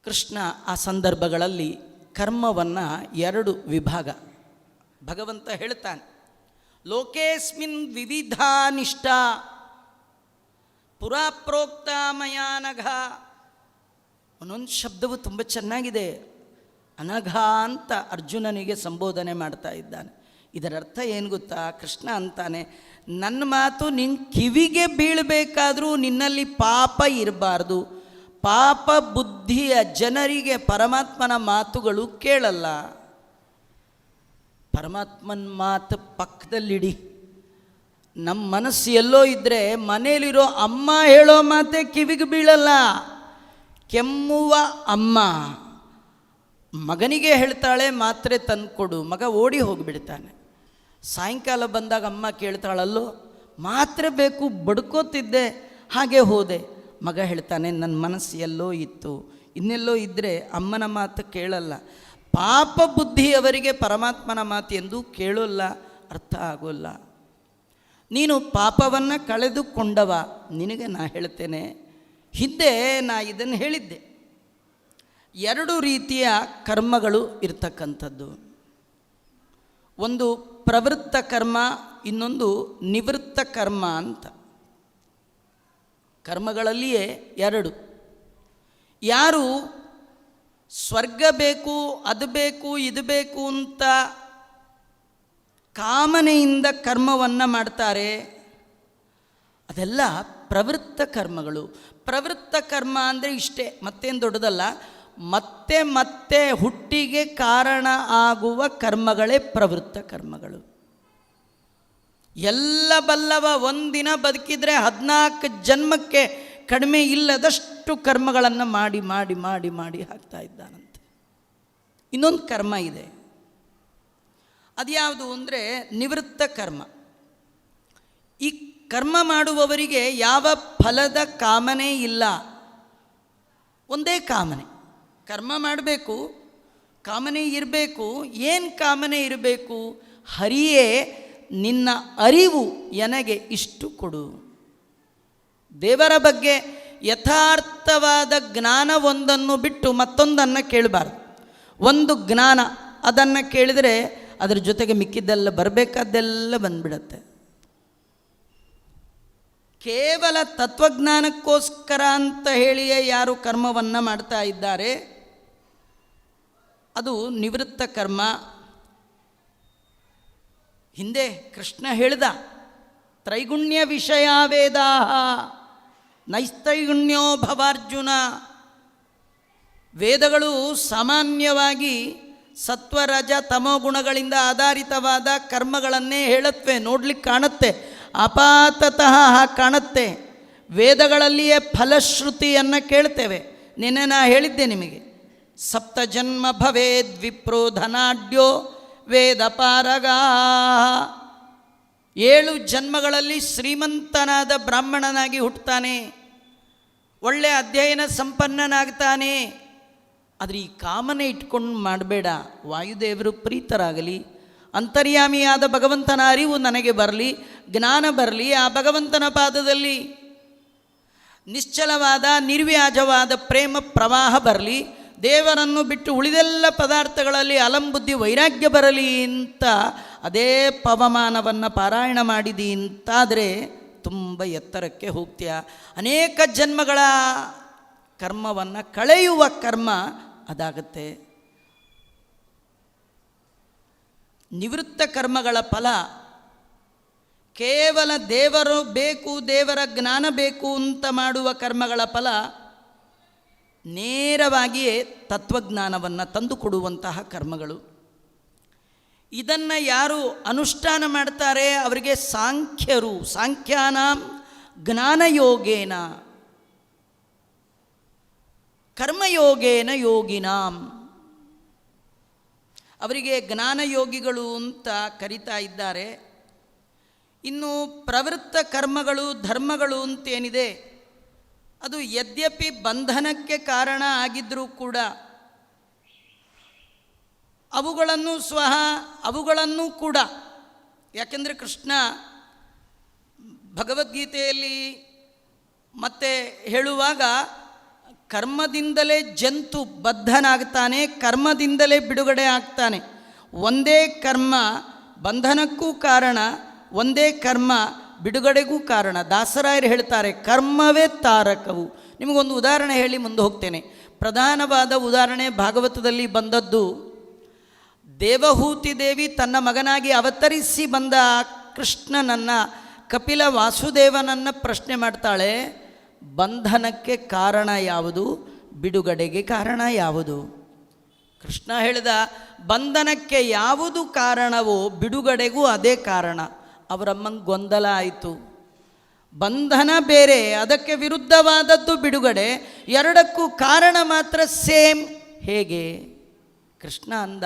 ಕೃಷ್ಣ ಆ ಸಂದರ್ಭಗಳಲ್ಲಿ ಕರ್ಮವನ್ನು ಎರಡು ವಿಭಾಗ ಭಗವಂತ ಹೇಳ್ತಾನೆ. ಲೋಕೇಸ್ಮಿನ್ ವಿವಿಧಾನಿಷ್ಠ ಪುರಾಪ್ರೋಕ್ತ ಮಯಾನಘ. ಒಂದೊಂದು ಶಬ್ದವು ತುಂಬ ಚೆನ್ನಾಗಿದೆ. ಅನಘ ಅಂತ ಅರ್ಜುನನಿಗೆ ಸಂಬೋಧನೆ ಮಾಡ್ತಾ ಇದ್ದಾನೆ. ಇದರ ಅರ್ಥ ಏನು ಗೊತ್ತಾ? ಕೃಷ್ಣ ಅಂತಾನೆ, ನನ್ನ ಮಾತು ನಿನ್ನ ಕಿವಿಗೆ ಬೀಳಬೇಕಾದ್ರೂ ನಿನ್ನಲ್ಲಿ ಪಾಪ ಇರಬಾರ್ದು. ಪಾಪ ಬುದ್ಧಿಯ ಜನರಿಗೆ ಪರಮಾತ್ಮನ ಮಾತುಗಳು ಕೇಳಲ್ಲ. ಪರಮಾತ್ಮನ ಮಾತು ಪಕ್ಕದಲ್ಲಿಡಿ. ನಮ್ಮ ಮನಸ್ಸು ಎಲ್ಲೋ ಇದ್ದರೆ ಮನೇಲಿರೋ ಅಮ್ಮ ಹೇಳೋ ಮಾತೇ ಕಿವಿಗೆ ಬೀಳಲ್ಲ. ಕೆಮ್ಮುವ ಅಮ್ಮ ಮಗನಿಗೆ ಹೇಳ್ತಾಳೆ ಮಾತ್ರೆ ತಂದುಕೊಡು, ಮಗ ಓಡಿ ಹೋಗಿಬಿಡ್ತಾನೆ. ಸಾಯಂಕಾಲ ಬಂದಾಗ ಅಮ್ಮ ಕೇಳ್ತಾಳಲ್ಲೋ ಮಾತ್ರೆ ಬೇಕು, ಬಡ್ಕೋತಿದ್ದೆ ಹಾಗೆ ಹೋದೆ. ಮಗ ಹೇಳ್ತಾನೆ ನನ್ನ ಮನಸ್ಸು ಎಲ್ಲೋ ಇತ್ತು, ಇನ್ನೆಲ್ಲೋ ಇದ್ದರೆ ಅಮ್ಮನ ಮಾತು ಕೇಳಲ್ಲ. ಪಾಪ ಬುದ್ಧಿಯವರಿಗೆ ಪರಮಾತ್ಮನ ಮಾತು ಎಂದೂ ಕೇಳೋಲ್ಲ, ಅರ್ಥ ಆಗೋಲ್ಲ. ನೀನು ಪಾಪವನ್ನು ಕಳೆದುಕೊಂಡವ, ನಿನಗೆ ನಾ ಹೇಳ್ತೇನೆ. ಹಿಂದೆ ನಾ ಇದನ್ನು ಹೇಳಿದ್ದೆ. ಎರಡು ರೀತಿಯ ಕರ್ಮಗಳು ಇರ್ತಕ್ಕಂಥದ್ದು. ಒಂದು ಪ್ರವೃತ್ತ ಕರ್ಮ, ಇನ್ನೊಂದು ನಿವೃತ್ತ ಕರ್ಮ ಅಂತ. ಕರ್ಮಗಳಲ್ಲಿಯೇ ಎರಡು. ಯಾರು ಸ್ವರ್ಗ ಬೇಕು, ಅದು ಬೇಕು, ಇದು ಬೇಕು ಅಂತ ಕಾಮನೆಯಿಂದ ಕರ್ಮವನ್ನು ಮಾಡ್ತಾರೆ, ಅದೆಲ್ಲ ಪ್ರವೃತ್ತ ಕರ್ಮಗಳು. ಪ್ರವೃತ್ತ ಕರ್ಮ ಅಂದರೆ ಇಷ್ಟೇ, ಮತ್ತೇನು ದೊಡ್ಡದಲ್ಲ. ಮತ್ತೆ ಮತ್ತೆ ಹುಟ್ಟಿಗೆ ಕಾರಣ ಆಗುವ ಕರ್ಮಗಳೇ ಪ್ರವೃತ್ತ ಕರ್ಮಗಳು. ಎಲ್ಲ ಬಲ್ಲವ ಒಂದಿನ ಬದುಕಿದರೆ 14 ಜನ್ಮಕ್ಕೆ ಕಡಿಮೆ ಇಲ್ಲದಷ್ಟು ಕರ್ಮಗಳನ್ನು ಮಾಡಿ ಮಾಡಿ ಮಾಡಿ ಮಾಡಿ ಹಾಕ್ತಾ ಇದ್ದಾನಂತೆ. ಇನ್ನೊಂದು ಕರ್ಮ ಇದೆ, ಅದ್ಯಾವುದು ಅಂದರೆ ನಿವೃತ್ತ ಕರ್ಮ. ಈ ಕರ್ಮ ಮಾಡುವವರಿಗೆ ಯಾವ ಫಲದ ಕಾಮನೆ ಇಲ್ಲ. ಒಂದೇ ಕಾಮನೆ, ಕರ್ಮ ಮಾಡಬೇಕು, ಕಾಮನೆ ಇರಬೇಕು. ಏನು ಕಾಮನೆ ಇರಬೇಕು? ಹರಿಯೇ ನಿನ್ನ ಅರಿವು ನನಗೆ ಇಷ್ಟು ಕೊಡು. ದೇವರ ಬಗ್ಗೆ ಯಥಾರ್ಥವಾದ ಜ್ಞಾನ ಒಂದನ್ನು ಬಿಟ್ಟು ಮತ್ತೊಂದನ್ನು ಕೇಳಬಾರ್ದು. ಒಂದು ಜ್ಞಾನ, ಅದನ್ನು ಕೇಳಿದರೆ ಅದರ ಜೊತೆಗೆ ಮಿಕ್ಕಿದ್ದೆಲ್ಲ ಬರಬೇಕಾದ್ದೆಲ್ಲ ಬಂದ್ಬಿಡತ್ತೆ. ಕೇವಲ ತತ್ವಜ್ಞಾನಕ್ಕೋಸ್ಕರ ಅಂತ ಹೇಳಿಯೇ ಯಾರು ಕರ್ಮವನ್ನು ಮಾಡ್ತಾ ಇದ್ದಾರೆ, ಅದು ನಿವೃತ್ತ ಕರ್ಮ. ಹಿಂದೆ ಕೃಷ್ಣ ಹೇಳ್ದ, ತ್ರೈಗುಣ್ಯ ವಿಷಯ ವೇದಾ ನೈಸ್ತ್ರೈಗುಣ್ಯೋ ಭವಾರ್ಜುನ. ವೇದಗಳು ಸಾಮಾನ್ಯವಾಗಿ ಸತ್ವರಜ ತಮೋ ಗುಣಗಳಿಂದ ಆಧಾರಿತವಾದ ಕರ್ಮಗಳನ್ನೇ ಹೇಳುತ್ತವೆ. ನೋಡ್ಲಿಕ್ಕೆ ಕಾಣುತ್ತೆ, ಅಪಾತತಃ ಕಾಣುತ್ತೆ. ವೇದಗಳಲ್ಲಿಯೇ ಫಲಶ್ರುತಿಯನ್ನು ಕೇಳ್ತೇವೆ. ನಿನ್ನೆ ನಾ ಹೇಳಿದ್ದೆ ನಿಮಗೆ, ಸಪ್ತ ಜನ್ಮ ಭವೇದ್ ವಿಪ್ರೋ ಧನಾಢ್ಯೋ ವೇದ ಪಾರಗ. 7 ಜನ್ಮಗಳಲ್ಲಿ ಶ್ರೀಮಂತನಾದ ಬ್ರಾಹ್ಮಣನಾಗಿ ಹುಟ್ಟುತ್ತಾನೆ, ಒಳ್ಳೆ ಅಧ್ಯಯನ ಸಂಪನ್ನನಾಗ್ತಾನೆ. ಆದರೆ ಈ ಕಾಮನೆ ಇಟ್ಕೊಂಡು ಮಾಡಬೇಡ. ವಾಯುದೇವರು ಪ್ರೀತರಾಗಲಿ, ಅಂತರ್ಯಾಮಿಯಾದ ಭಗವಂತನ ಅರಿವು ನನಗೆ ಬರಲಿ, ಜ್ಞಾನ ಬರಲಿ, ಆ ಭಗವಂತನ ಪಾದದಲ್ಲಿ ನಿಶ್ಚಲವಾದ ನಿರ್ವ್ಯಾಜವಾದ ಪ್ರೇಮ ಪ್ರವಾಹ ಬರಲಿ, ದೇವರನ್ನು ಬಿಟ್ಟು ಉಳಿದೆಲ್ಲ ಪದಾರ್ಥಗಳಲ್ಲಿ ಅಲಂಬುದ್ಧಿ ವೈರಾಗ್ಯ ಬರಲಿ ಅಂತ ಅದೇ ಪವಮಾನವನ್ನು ಪಾರಾಯಣ ಮಾಡಿದಿ ಅಂತಾದರೆ ತುಂಬ ಎತ್ತರಕ್ಕೆ ಹೋಗ್ತೀಯ. ಅನೇಕ ಜನ್ಮಗಳ ಕರ್ಮವನ್ನು ಕಳೆಯುವ ಕರ್ಮ ಅದಾಗತ್ತೆ. ನಿವೃತ್ತ ಕರ್ಮಗಳ ಫಲ ಕೇವಲ ದೇವರು ಬೇಕು, ದೇವರ ಜ್ಞಾನ ಬೇಕು ಅಂತ ಮಾಡುವ ಕರ್ಮಗಳ ಫಲ ನೇರವಾಗಿಯೇ ತತ್ವಜ್ಞಾನವನ್ನು ತಂದುಕೊಡುವಂತಹ ಕರ್ಮಗಳು. ಇದನ್ನು ಯಾರು ಅನುಷ್ಠಾನ ಮಾಡ್ತಾರೆ ಅವರಿಗೆ ಸಾಂಖ್ಯರು, ಸಾಂಖ್ಯಾನಾಂ ಜ್ಞಾನಯೋಗೇನ ಕರ್ಮಯೋಗೇನ ಯೋಗಿನಾಂ, ಅವರಿಗೆ ಜ್ಞಾನಯೋಗಿಗಳು ಅಂತ ಕರೀತಾ ಇದ್ದಾರೆ. ಇನ್ನು ಪ್ರವೃತ್ತ ಕರ್ಮಗಳು, ಧರ್ಮಗಳು ಅಂತೇನಿದೆ, ಅದು ಯದ್ಯಪಿ ಬಂಧನಕ್ಕೆ ಕಾರಣ ಆಗಿದ್ದರೂ ಕೂಡ ಅವುಗಳನ್ನು ಕೂಡ, ಯಾಕೆಂದರೆ ಕೃಷ್ಣ ಭಗವದ್ಗೀತೆಯಲ್ಲಿ ಮತ್ತೆ ಹೇಳುವಾಗ ಕರ್ಮದಿಂದಲೇ ಜಂತು ಬದ್ಧನಾಗ್ತಾನೆ, ಕರ್ಮದಿಂದಲೇ ಬಿಡುಗಡೆ ಆಗ್ತಾನೆ. ಒಂದೇ ಕರ್ಮ ಬಂಧನಕ್ಕೂ ಕಾರಣ, ಒಂದೇ ಕರ್ಮ ಬಿಡುಗಡೆಗೂ ಕಾರಣ. ದಾಸರಾಯರು ಹೇಳ್ತಾರೆ, ಕರ್ಮವೇ ತಾರಕವು. ನಿಮಗೊಂದು ಉದಾಹರಣೆ ಹೇಳಿ ಮುಂದೆ ಹೋಗ್ತೇನೆ. ಪ್ರಧಾನವಾದ ಉದಾಹರಣೆ ಭಾಗವತದಲ್ಲಿ ಬಂದದ್ದು. ದೇವಹೂತಿ ದೇವಿ ತನ್ನ ಮಗನಾಗಿ ಅವತರಿಸಿ ಬಂದ ಕೃಷ್ಣನನ್ನು, ಕಪಿಲ ವಾಸುದೇವನನ್ನು ಪ್ರಶ್ನೆ ಮಾಡ್ತಾಳೆ, ಬಂಧನಕ್ಕೆ ಕಾರಣ ಯಾವುದು, ಬಿಡುಗಡೆಗೆ ಕಾರಣ ಯಾವುದು? ಕೃಷ್ಣ ಹೇಳಿದ, ಬಂಧನಕ್ಕೆ ಯಾವುದು ಕಾರಣವೋ ಬಿಡುಗಡೆಗೂ ಅದೇ ಕಾರಣ. ಅವರಮ್ಮಂಗೆ ಗೊಂದಲ ಆಯಿತು. ಬಂಧನ ಬೇರೆ, ಅದಕ್ಕೆ ವಿರುದ್ಧವಾದದ್ದು ಬಿಡುಗಡೆ, ಎರಡಕ್ಕೂ ಕಾರಣ ಮಾತ್ರ ಸೇಮ್, ಹೇಗೆ? ಕೃಷ್ಣ ಅಂದ,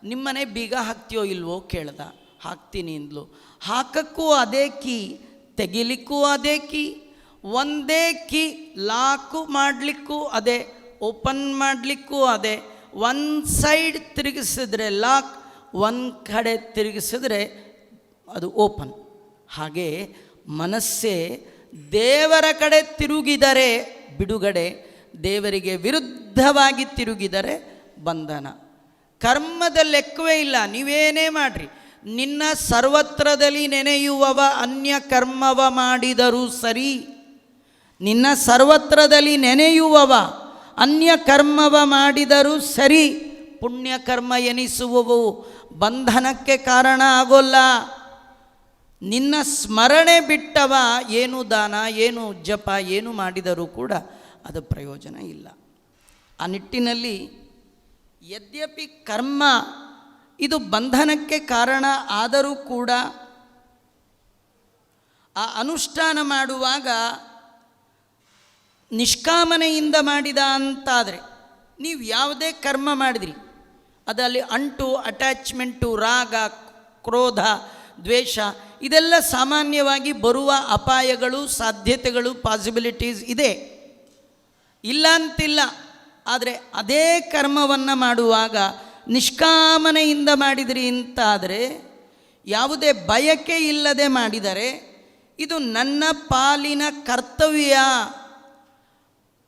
ನಿಮ್ಮನೆ ಬೀಗ ಹಾಕ್ತೀಯೋ ಇಲ್ವೋ ಕೇಳ್ದ. ಹಾಕ್ತೀನಿ ಅಂದ್ಲು. ಹಾಕಕ್ಕೂ ಅದೇ ಕೀ, ತೆಗಿಲಿಕ್ಕೂ ಅದೇ ಕೀ, ಒಂದೇ ಕೀ. ಲಾಕು ಮಾಡಲಿಕ್ಕೂ ಅದೇ, ಓಪನ್ ಮಾಡಲಿಕ್ಕೂ ಅದೇ. ಒಂದು ಸೈಡ್ ತಿರುಗಿಸಿದ್ರೆ ಲಾಕ್, ಒಂದು ಕಡೆ ತಿರುಗಿಸಿದ್ರೆ ಅದು ಓಪನ್. ಹಾಗೆ ಮನಸ್ಸೇ ದೇವರ ಕಡೆ ತಿರುಗಿದರೆ ಬಿಡುಗಡೆ, ದೇವರಿಗೆ ವಿರುದ್ಧವಾಗಿ ತಿರುಗಿದರೆ ಬಂಧನ. ಕರ್ಮದ ಲೆಕ್ಕವೇ ಇಲ್ಲ. ನೀವೇನೇ ಮಾಡಿರಿ, ನಿನ್ನ ಸರ್ವತ್ರದಲ್ಲಿ ನೆನೆಯುವವ ಅನ್ಯ ಕರ್ಮವ ಮಾಡಿದರೂ ಸರಿ, ನಿನ್ನ ಸರ್ವತ್ರದಲ್ಲಿ ನೆನೆಯುವವ ಅನ್ಯ ಕರ್ಮವ ಮಾಡಿದರೂ ಸರಿ, ಪುಣ್ಯಕರ್ಮ ಎನಿಸುವವು ಬಂಧನಕ್ಕೆ ಕಾರಣ ಆಗೋಲ್ಲ. ನಿನ್ನ ಸ್ಮರಣೆ ಬಿಟ್ಟವ ಏನು ದಾನ, ಏನು ಜಪ, ಏನು ಮಾಡಿದರೂ ಕೂಡ ಅದು ಪ್ರಯೋಜನ ಇಲ್ಲ. ಆ ನಿಟ್ಟಿನಲ್ಲಿ ಯದ್ಯಪಿ ಕರ್ಮ ಇದು ಬಂಧನಕ್ಕೆ ಕಾರಣ ಆದರೂ ಕೂಡ ಆ ಅನುಷ್ಠಾನ ಮಾಡುವಾಗ ನಿಷ್ಕಾಮನೆಯಿಂದ ಮಾಡಿದ ಅಂತಾದರೆ, ನೀವು ಯಾವುದೇ ಕರ್ಮ ಮಾಡಿದ್ರಿ ಅದರಲ್ಲಿ ಅಂಟು, ಅಟ್ಯಾಚ್ಮೆಂಟು, ರಾಗ, ಕ್ರೋಧ, ದ್ವೇಷ ಇದೆಲ್ಲ ಸಾಮಾನ್ಯವಾಗಿ ಬರುವ ಅಪಾಯಗಳು, ಸಾಧ್ಯತೆಗಳು, ಪಾಸಿಬಿಲಿಟೀಸ್ ಇದೆ, ಇಲ್ಲ ಅಂತಿಲ್ಲ. ಆದರೆ ಅದೇ ಕರ್ಮವನ್ನು ಮಾಡುವಾಗ ನಿಷ್ಕಾಮನೆಯಿಂದ ಮಾಡಿದ್ರಿ ಅಂತಾದರೆ, ಯಾವುದೇ ಬಯಕೆ ಇಲ್ಲದೆ ಮಾಡಿದರೆ, ಇದು ನನ್ನ ಪಾಲಿನ ಕರ್ತವ್ಯ,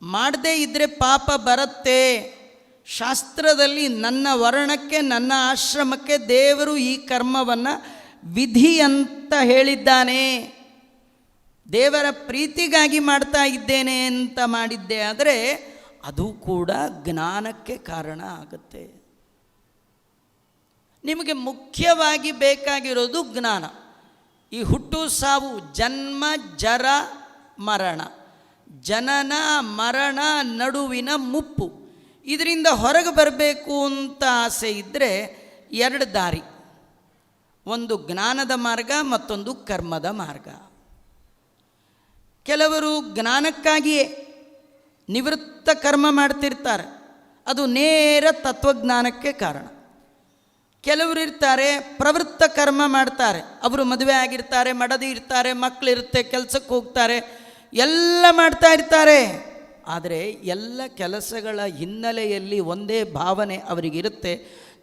ಮಾಡದೇ ಇದ್ದರೆ ಪಾಪ ಬರುತ್ತೆ, ಶಾಸ್ತ್ರದಲ್ಲಿ ನನ್ನ ವರ್ಣಕ್ಕೆ, ನನ್ನ ಆಶ್ರಮಕ್ಕೆ ದೇವರು ಈ ಕರ್ಮವನ್ನು ವಿಧಿ ಅಂತ ಹೇಳಿದ್ದಾನೆ, ದೇವರ ಪ್ರೀತಿಗಾಗಿ ಮಾಡ್ತಾ ಇದ್ದೇನೆ ಅಂತ ಮಾಡಿದ್ದೆ ಆದರೆ ಅದು ಕೂಡ ಜ್ಞಾನಕ್ಕೆ ಕಾರಣ ಆಗುತ್ತೆ. ನಿಮಗೆ ಮುಖ್ಯವಾಗಿ ಬೇಕಾಗಿರೋದು ಜ್ಞಾನ. ಈ ಹುಟ್ಟು ಸಾವು, ಜನ್ಮ ಜರ ಮರಣ, ಜನನ ಮರಣ ನಡುವಿನ ಮುಪ್ಪು, ಇದರಿಂದ ಹೊರಗೆ ಬರಬೇಕು ಅಂತ ಆಸೆ ಇದ್ದರೆ ಎರಡು ದಾರಿ, ಒಂದು ಜ್ಞಾನದ ಮಾರ್ಗ, ಮತ್ತೊಂದು ಕರ್ಮದ ಮಾರ್ಗ. ಕೆಲವರು ಜ್ಞಾನಕ್ಕಾಗಿಯೇ ನಿವೃತ್ತ ಕರ್ಮ ಮಾಡ್ತಿರ್ತಾರೆ, ಅದು ನೇರ ತತ್ವಜ್ಞಾನಕ್ಕೆ ಕಾರಣ. ಕೆಲವರು ಇರ್ತಾರೆ ಪ್ರವೃತ್ತ ಕರ್ಮ ಮಾಡ್ತಾರೆ, ಅವರು ಮದುವೆ ಆಗಿರ್ತಾರೆ, ಮಡದಿ ಇರ್ತಾರೆ, ಮಕ್ಕಳಿರುತ್ತೆ, ಕೆಲಸಕ್ಕೆ ಹೋಗ್ತಾರೆ, ಎಲ್ಲ ಮಾಡ್ತಾ ಇರ್ತಾರೆ. ಆದರೆ ಎಲ್ಲ ಕೆಲಸಗಳ ಹಿನ್ನೆಲೆಯಲ್ಲಿ ಒಂದೇ ಭಾವನೆ ಅವರಿಗಿರುತ್ತೆ.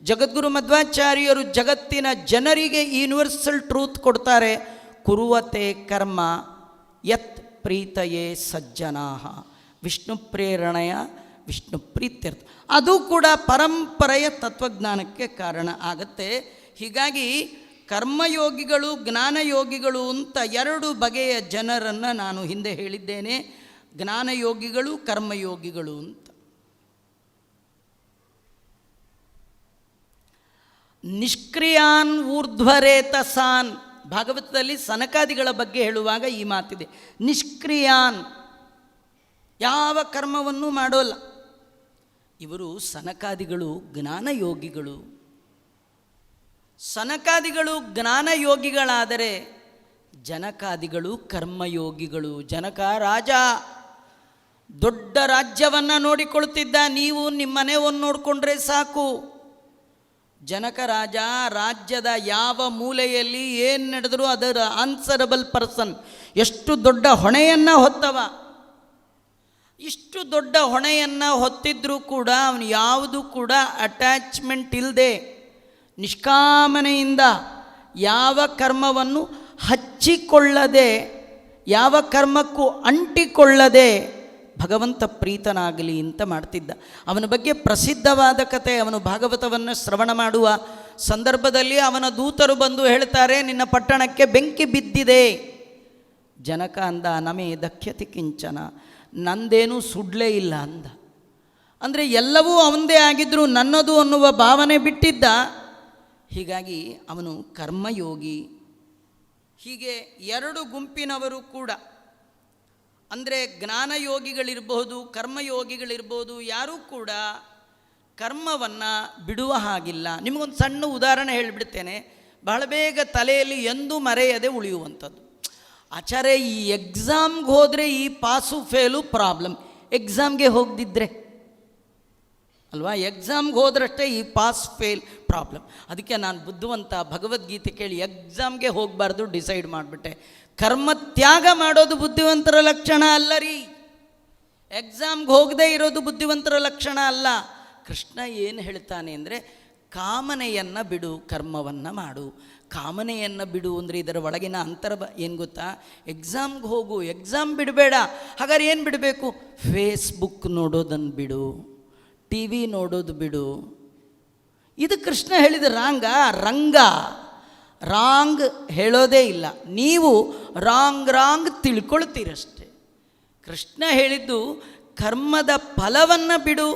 ಜಗದ್ಗುರು ಮಧ್ವಾಚಾರ್ಯರು ಜಗತ್ತಿನ ಜನರಿಗೆ ಯೂನಿವರ್ಸಲ್ ಟ್ರೂತ್ ಕೊಡ್ತಾರೆ, ಕುರುವತೆ ಕರ್ಮ ಯತ್ ಪ್ರೀತಯೇ ಸಜ್ಜನಾಹ, ವಿಷ್ಣು ಪ್ರೇರಣೆಯ ವಿಷ್ಣು ಪ್ರೀತ್ಯರ್ಥ. ಅದು ಕೂಡ ಪರಂಪರೆಯ ತತ್ವಜ್ಞಾನಕ್ಕೆ ಕಾರಣ ಆಗುತ್ತೆ. ಹೀಗಾಗಿ ಕರ್ಮಯೋಗಿಗಳು, ಜ್ಞಾನಯೋಗಿಗಳು ಅಂತ ಎರಡು ಬಗೆಯ ಜನರನ್ನು ನಾನು ಹಿಂದೆ ಹೇಳಿದ್ದೇನೆ, ಜ್ಞಾನಯೋಗಿಗಳು, ಕರ್ಮಯೋಗಿಗಳು ಅಂತ. ನಿಷ್ಕ್ರಿಯಾನ್ ಊರ್ಧ್ವರೇತಸಾನ್, ಭಾಗವತದಲ್ಲಿ ಸನಕಾದಿಗಳ ಬಗ್ಗೆ ಹೇಳುವಾಗ ಈ ಮಾತಿದೆ. ನಿಷ್ಕ್ರಿಯಾನ್, ಯಾವ ಕರ್ಮವನ್ನು ಮಾಡೋಲ್ಲ. ಇವರು ಸನಕಾದಿಗಳು ಜ್ಞಾನಯೋಗಿಗಳು. ಸನಕಾದಿಗಳು ಜ್ಞಾನಯೋಗಿಗಳಾದರೆ ಜನಕಾದಿಗಳು ಕರ್ಮಯೋಗಿಗಳು. ಜನಕ ರಾಜ ದೊಡ್ಡ ರಾಜ್ಯವನ್ನು ನೋಡಿಕೊಳ್ತಿದ್ದ, ನೀವು ನಿಮ್ಮನೆಯನ್ನು ನೋಡಿಕೊಂಡ್ರೆ ಸಾಕು. ಜನಕ ರಾಜ ರಾಜ್ಯದ ಯಾವ ಮೂಲೆಯಲ್ಲಿ ಏನು ನಡೆದರೂ ಅದರ ಆನ್ಸರಬಲ್ ಪರ್ಸನ್. ಎಷ್ಟು ದೊಡ್ಡ ಹೊಣೆಯನ್ನು ಹೊತ್ತವ, ಇಷ್ಟು ದೊಡ್ಡ ಹೊಣೆಯನ್ನು ಹೊತ್ತಿದ್ರೂ ಕೂಡ ಅವನು ಯಾವುದು ಕೂಡ ಅಟ್ಯಾಚ್ಮೆಂಟ್ ಇಲ್ಲದೆ ನಿಷ್ಕಾಮನೆಯಿಂದ ಯಾವ ಕರ್ಮವನ್ನು ಹಚ್ಚಿಕೊಳ್ಳದೆ, ಯಾವ ಕರ್ಮಕ್ಕೂ ಅಂಟಿಕೊಳ್ಳದೆ ಭಗವಂತ ಪ್ರೀತನಾಗಲಿ ಅಂತ ಮಾಡ್ತಿದ್ದ. ಅವನ ಬಗ್ಗೆ ಪ್ರಸಿದ್ಧವಾದ ಕತೆ, ಅವನು ಭಾಗವತವನ್ನು ಶ್ರವಣ ಮಾಡುವ ಸಂದರ್ಭದಲ್ಲಿ ಅವನ ದೂತರು ಬಂದು ಹೇಳ್ತಾರೆ, ನಿನ್ನ ಪಟ್ಟಣಕ್ಕೆ ಬೆಂಕಿ ಬಿದ್ದಿದೆ. ಜನಕ ಅಂದ, ನಮೇ ದಖ್ಯತಿ ಕಿಂಚನ, ನಂದೇನೂ ಸುಡ್ಲೇ ಇಲ್ಲ ಅಂದ. ಅಂದರೆ ಎಲ್ಲವೂ ಅವಂದೇ ಆಗಿದ್ದರೂ ನನ್ನದು ಅನ್ನುವ ಭಾವನೆ ಬಿಟ್ಟಿದ್ದ. ಹೀಗಾಗಿ ಅವನು ಕರ್ಮಯೋಗಿ. ಹೀಗೆ ಎರಡು ಗುಂಪಿನವರು ಕೂಡ, ಅಂದರೆ ಜ್ಞಾನಯೋಗಿಗಳಿರ್ಬೋದು, ಕರ್ಮಯೋಗಿಗಳಿರ್ಬೋದು, ಯಾರೂ ಕೂಡ ಕರ್ಮವನ್ನು ಬಿಡುವ ಹಾಗಿಲ್ಲ. ನಿಮಗೊಂದು ಸಣ್ಣ ಉದಾಹರಣೆ ಹೇಳಿಬಿಡ್ತೇನೆ, ಬಹಳ ಬೇಗ ತಲೆಯಲ್ಲಿ ಎಂದೂ ಮರೆಯದೆ ಉಳಿಯುವಂಥದ್ದು. ಆಚಾರ್ಯ, ಈ ಎಕ್ಸಾಮ್ಗೆ ಹೋದರೆ ಈ ಪಾಸು ಫೇಲು ಪ್ರಾಬ್ಲಮ್, ಎಕ್ಸಾಮ್ಗೆ ಹೋಗದಿದ್ದರೆ ಅಲ್ವಾ, ಎಕ್ಸಾಮ್ಗೆ ಹೋದ್ರಷ್ಟೇ ಈ ಪಾಸ್ ಫೇಲ್ ಪ್ರಾಬ್ಲಮ್. ಅದಕ್ಕೆ ನಾನು ಬುದ್ಧಿವಂತ, ಭಗವದ್ಗೀತೆ ಕೇಳಿ ಎಕ್ಸಾಮ್ಗೆ ಹೋಗಬಾರ್ದು ಡಿಸೈಡ್ ಮಾಡಿಬಿಟ್ಟೆ. ಕರ್ಮ ತ್ಯಾಗ ಮಾಡೋದು ಬುದ್ಧಿವಂತರ ಲಕ್ಷಣ ಅಲ್ಲ ರೀ, ಎಕ್ಸಾಮ್ಗೆ ಹೋಗದೇ ಇರೋದು ಬುದ್ಧಿವಂತರ ಲಕ್ಷಣ ಅಲ್ಲ. ಕೃಷ್ಣ ಏನು ಹೇಳ್ತಾನೆ ಅಂದರೆ, ಕಾಮನೆಯನ್ನು ಬಿಡು, ಕರ್ಮವನ್ನು ಮಾಡು. ಕಾಮನೆಯನ್ನು ಬಿಡು ಅಂದರೆ ಇದರ ಒಳಗಿನ ಅಂತರ ಏನು ಗೊತ್ತಾ? ಎಕ್ಸಾಮ್ಗೆ ಹೋಗು, ಎಕ್ಸಾಮ್ ಬಿಡಬೇಡ. ಹಾಗಾದ್ರೆ ಏನು ಬಿಡಬೇಕು? ಫೇಸ್ಬುಕ್ ನೋಡೋದನ್ನು ಬಿಡು, ಟಿ ವಿ ನೋಡೋದು ಬಿಡು. ಇದು ಕೃಷ್ಣ ಹೇಳಿದ ರಂಗ ರಾಂಗ್ ಹೇಳೋದೇ ಇಲ್ಲ. ನೀವು ರಾಂಗ್ ತಿಳ್ಕೊಳ್ತೀರಷ್ಟೆ. ಕೃಷ್ಣ ಹೇಳಿದ್ದು ಕರ್ಮದ ಫಲವನ್ನು ಬಿಡು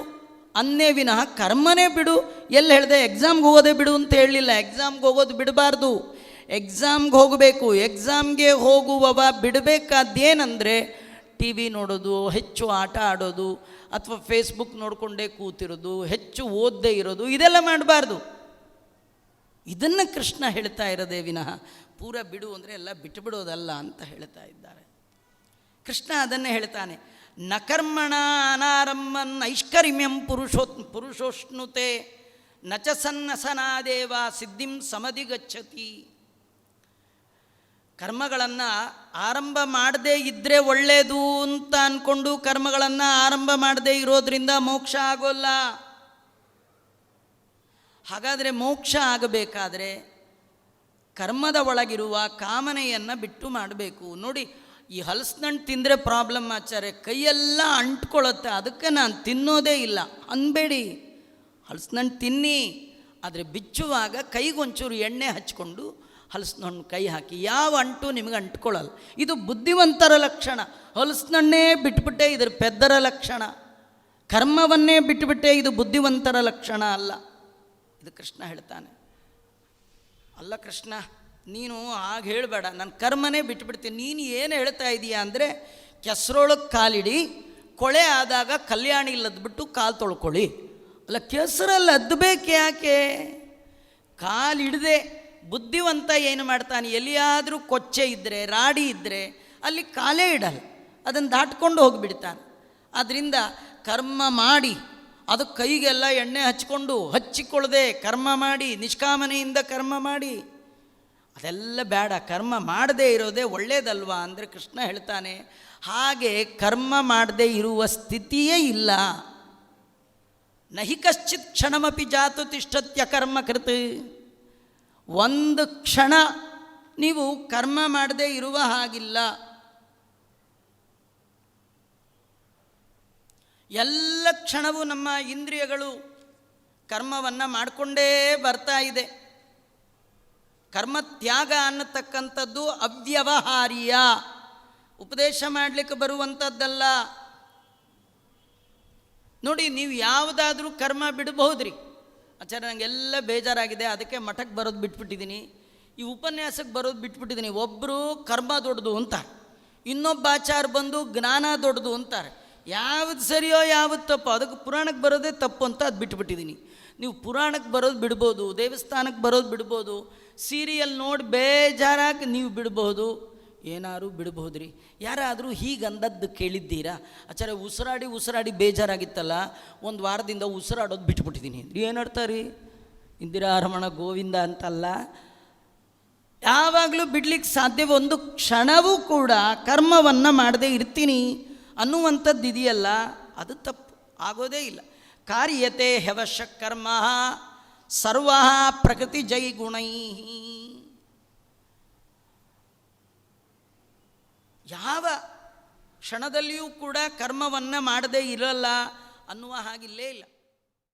ಅನ್ನೇ ವಿನಃ ಕರ್ಮನೇ ಬಿಡು ಎಲ್ಲಿ ಹೇಳಿದೆ? ಎಕ್ಸಾಮ್ಗೆ ಹೋಗೋದೇ ಬಿಡು ಅಂತ ಹೇಳಲಿಲ್ಲ. ಎಕ್ಸಾಮ್ಗೆ ಹೋಗೋದು ಬಿಡಬಾರ್ದು, ಎಕ್ಸಾಮ್ಗೆ ಹೋಗಬೇಕು. ಎಕ್ಸಾಮ್ಗೆ ಹೋಗುವವ ಬಿಡಬೇಕಾದ್ದೇನೆಂದರೆ ಟಿ ವಿ ನೋಡೋದು, ಹೆಚ್ಚು ಆಟ ಆಡೋದು, ಅಥವಾ ಫೇಸ್ಬುಕ್ ನೋಡಿಕೊಂಡೇ ಕೂತಿರೋದು, ಹೆಚ್ಚು ಓದದೇ ಇರೋದು, ಇದೆಲ್ಲ ಮಾಡಬಾರ್ದು. ಇದನ್ನು ಕೃಷ್ಣ ಹೇಳ್ತಾ ಇರೋದೇ ವಿನಃ ಪೂರ ಬಿಡು ಅಂದರೆ ಎಲ್ಲ ಬಿಟ್ಟುಬಿಡೋದಲ್ಲ ಅಂತ ಹೇಳ್ತಾ ಇದ್ದಾರೆ. ಕೃಷ್ಣ ಅದನ್ನೇ ಹೇಳ್ತಾನೆ, ನ ಕರ್ಮಣ ಅನಾರಂಭನ್ ಐಷ್ಕರ್ಮ್ಯಂ ಪುರುಷೋಷ್ಣುತೆ ನ ಚ ಸನ್ನಸನಾದೇವ ಸಿದ್ಧಿಂ ಸಮಧಿಗಚ್ಚತಿ. ಕರ್ಮಗಳನ್ನು ಆರಂಭ ಮಾಡದೇ ಇದ್ದರೆ ಒಳ್ಳೆಯದು ಅಂತ ಅಂದ್ಕೊಂಡು ಕರ್ಮಗಳನ್ನು ಆರಂಭ ಮಾಡದೇ ಇರೋದ್ರಿಂದ ಮೋಕ್ಷ ಆಗೋಲ್ಲ. ಹಾಗಾದರೆ ಮೋಕ್ಷ ಆಗಬೇಕಾದ್ರೆ ಕರ್ಮದ ಒಳಗಿರುವ ಕಾಮನೆಯನ್ನು ಬಿಟ್ಟು ಮಾಡಬೇಕು. ನೋಡಿ, ಈ ಹಲಸಿನಣ್ಣು ತಿಂದರೆ ಪ್ರಾಬ್ಲಮ್ ಆಚಾರ್ಯ, ಕೈಯೆಲ್ಲ ಅಂಟ್ಕೊಳ್ಳುತ್ತೆ, ಅದಕ್ಕೆ ನಾನು ತಿನ್ನೋದೇ ಇಲ್ಲ ಅನ್ಬೇಡಿ. ಹಲಸಿನಣ್ಣು ತಿನ್ನಿ, ಆದರೆ ಬಿಚ್ಚುವಾಗ ಕೈಗೊಂಚೂರು ಎಣ್ಣೆ ಹಚ್ಕೊಂಡು ಹಲಸಿನಣ್ಣು ಕೈ ಹಾಕಿ, ಯಾವ ಅಂಟು ನಿಮಗೆ ಅಂಟ್ಕೊಳ್ಳಲ್ಲ. ಇದು ಬುದ್ಧಿವಂತರ ಲಕ್ಷಣ. ಹಲಸಿನಣ್ಣೇ ಬಿಟ್ಬಿಟ್ಟೆ ಇದರ ಪೆದ್ದರ ಲಕ್ಷಣ, ಕರ್ಮವನ್ನೇ ಬಿಟ್ಟುಬಿಟ್ಟೆ ಇದು ಬುದ್ಧಿವಂತರ ಲಕ್ಷಣ ಅಲ್ಲ. ಇದು ಕೃಷ್ಣ ಹೇಳ್ತಾನೆ. ಅಲ್ಲ ಕೃಷ್ಣ, ನೀನು ಹಾಗೆ ಹೇಳಬೇಡ, ನಾನು ಕರ್ಮನೇ ಬಿಟ್ಟುಬಿಡ್ತೀನಿ. ನೀನು ಏನು ಹೇಳ್ತಾ ಇದೀಯಾ ಅಂದರೆ, ಕೆಸರೊಳಗೆ ಕಾಲಿಡಿ, ಕೊಳೆ ಆದಾಗ ಕಲ್ಯಾಣಿ ಇಲ್ಲದ್ಬಿಟ್ಟು ಕಾಲು ತೊಳ್ಕೊಳ್ಳಿ. ಅಲ್ಲ, ಕೆಸರಲ್ಲಿ ಅದ್ದಬೇಕು ಯಾಕೆ? ಕಾಲಿಡದೆ ಬುದ್ಧಿವಂತ ಏನು ಮಾಡ್ತಾನೆ, ಎಲ್ಲಿಯಾದರೂ ಕೊಚ್ಚೆ ಇದ್ದರೆ, ರಾಡಿ ಇದ್ದರೆ ಅಲ್ಲಿ ಕಾಲೇ ಇಡಲ್ಲ, ಅದನ್ನು ದಾಟ್ಕೊಂಡು ಹೋಗಿಬಿಡ್ತಾನೆ. ಆದ್ದರಿಂದ ಕರ್ಮ ಮಾಡಿ, ಅದು ಕೈಗೆಲ್ಲ ಎಣ್ಣೆ ಹಚ್ಚಿಕೊಳ್ಳದೆ ಕರ್ಮ ಮಾಡಿ, ನಿಷ್ಕಾಮನೆಯಿಂದ ಕರ್ಮ ಮಾಡಿ, ಅದೆಲ್ಲ ಬೇಡ. ಕರ್ಮ ಮಾಡದೇ ಇರೋದೇ ಒಳ್ಳೇದಲ್ವಾ ಅಂದರೆ ಕೃಷ್ಣ ಹೇಳ್ತಾನೆ, ಹಾಗೆ ಕರ್ಮ ಮಾಡದೇ ಇರುವ ಸ್ಥಿತಿಯೇ ಇಲ್ಲ. ನಹಿ ಕಶ್ಚಿತ್ ಕ್ಷಣಮಪಿ ಜಾತು ತಿಷ್ಠತ್ಯ ಕರ್ಮ ಕೃತ್. ಒಂದು ಕ್ಷಣ ನೀವು ಕರ್ಮ ಮಾಡದೇ ಇರುವ ಹಾಗಿಲ್ಲ. ಎಲ್ಲ ಕ್ಷಣವೂ ನಮ್ಮ ಇಂದ್ರಿಯಗಳು ಕರ್ಮವನ್ನು ಮಾಡಿಕೊಂಡೇ ಬರ್ತಾ ಇದೆ. ಕರ್ಮ ತ್ಯಾಗ ಅನ್ನತಕ್ಕಂಥದ್ದು ಅವ್ಯವಹಾರ್ಯ, ಉಪದೇಶ ಮಾಡಲಿಕ್ಕೆ ಬರುವಂಥದ್ದಲ್ಲ. ನೋಡಿ, ನೀವು ಯಾವುದಾದ್ರೂ ಕರ್ಮ ಬಿಡಬಹುದ್ರಿ. ಆಚಾರ್ಯ, ನನಗೆಲ್ಲ ಬೇಜಾರಾಗಿದೆ, ಅದಕ್ಕೆ ಮಠಕ್ಕೆ ಬರೋದು ಬಿಟ್ಬಿಟ್ಟಿದ್ದೀನಿ, ಈ ಉಪನ್ಯಾಸಕ್ಕೆ ಬರೋದು ಬಿಟ್ಬಿಟ್ಟಿದ್ದೀನಿ. ಒಬ್ಬರು ಕರ್ಮ ದೊಡ್ಡದು ಅಂತಾರೆ, ಇನ್ನೊಬ್ಬ ಆಚಾರ ಬಂದು ಜ್ಞಾನ ದೊಡ್ಡದು ಅಂತಾರೆ. ಯಾವುದು ಸರಿಯೋ ಯಾವುದು ತಪ್ಪು, ಅದಕ್ಕೆ ಪುರಾಣಕ್ಕೆ ಬರೋದೇ ತಪ್ಪು ಅಂತ ಅದು ಬಿಟ್ಬಿಟ್ಟಿದ್ದೀನಿ. ನೀವು ಪುರಾಣಕ್ಕೆ ಬರೋದು ಬಿಡ್ಬೋದು, ದೇವಸ್ಥಾನಕ್ಕೆ ಬರೋದು ಬಿಡ್ಬೋದು, ಸೀರಿಯಲ್ ನೋಡಿ ಬೇಜಾರಾಗಿ ನೀವು ಬಿಡ್ಬೋದು, ಏನಾದ್ರು ಬಿಡ್ಬೋದ್ರಿ. ಯಾರಾದರೂ ಹೀಗೆ ಅಂದದ್ದು ಕೇಳಿದ್ದೀರಾ? ಆಚಾರ್ಯ, ಉಸಿರಾಡಿ ಬೇಜಾರಾಗಿತ್ತಲ್ಲ, ಒಂದು ವಾರದಿಂದ ಉಸಿರಾಡೋದು ಬಿಟ್ಬಿಟ್ಟಿದ್ದೀನಿ. ಏನರ್ಥ ರೀ? ಇಂದಿರಾ ರಮಣ ಗೋವಿಂದ ಅಂತಲ್ಲ, ಯಾವಾಗಲೂ ಬಿಡ್ಲಿಕ್ಕೆ ಸಾಧ್ಯ. ಒಂದು ಕ್ಷಣವೂ ಕೂಡ ಕರ್ಮವನ್ನು ಮಾಡದೇ ಇರ್ತೀನಿ ಅನ್ನುವಂಥದ್ದು ಇದೆಯಲ್ಲ, ಅದು ತಪ್ಪು, ಆಗೋದೇ ಇಲ್ಲ. ಕಾರ್ಯತೆ ಹ್ಯವಶ ಕರ್ಮ ಸರ್ವ ಪ್ರಕೃತಿ ಜೈ ಗುಣೈ. ಯಾವ ಕ್ಷಣದಲ್ಲಿಯೂ ಕೂಡ ಕರ್ಮವನ್ನು ಮಾಡದೇ ಇರಲ್ಲ ಅನ್ನುವ ಹಾಗಿಲ್ಲೇ ಇಲ್ಲ.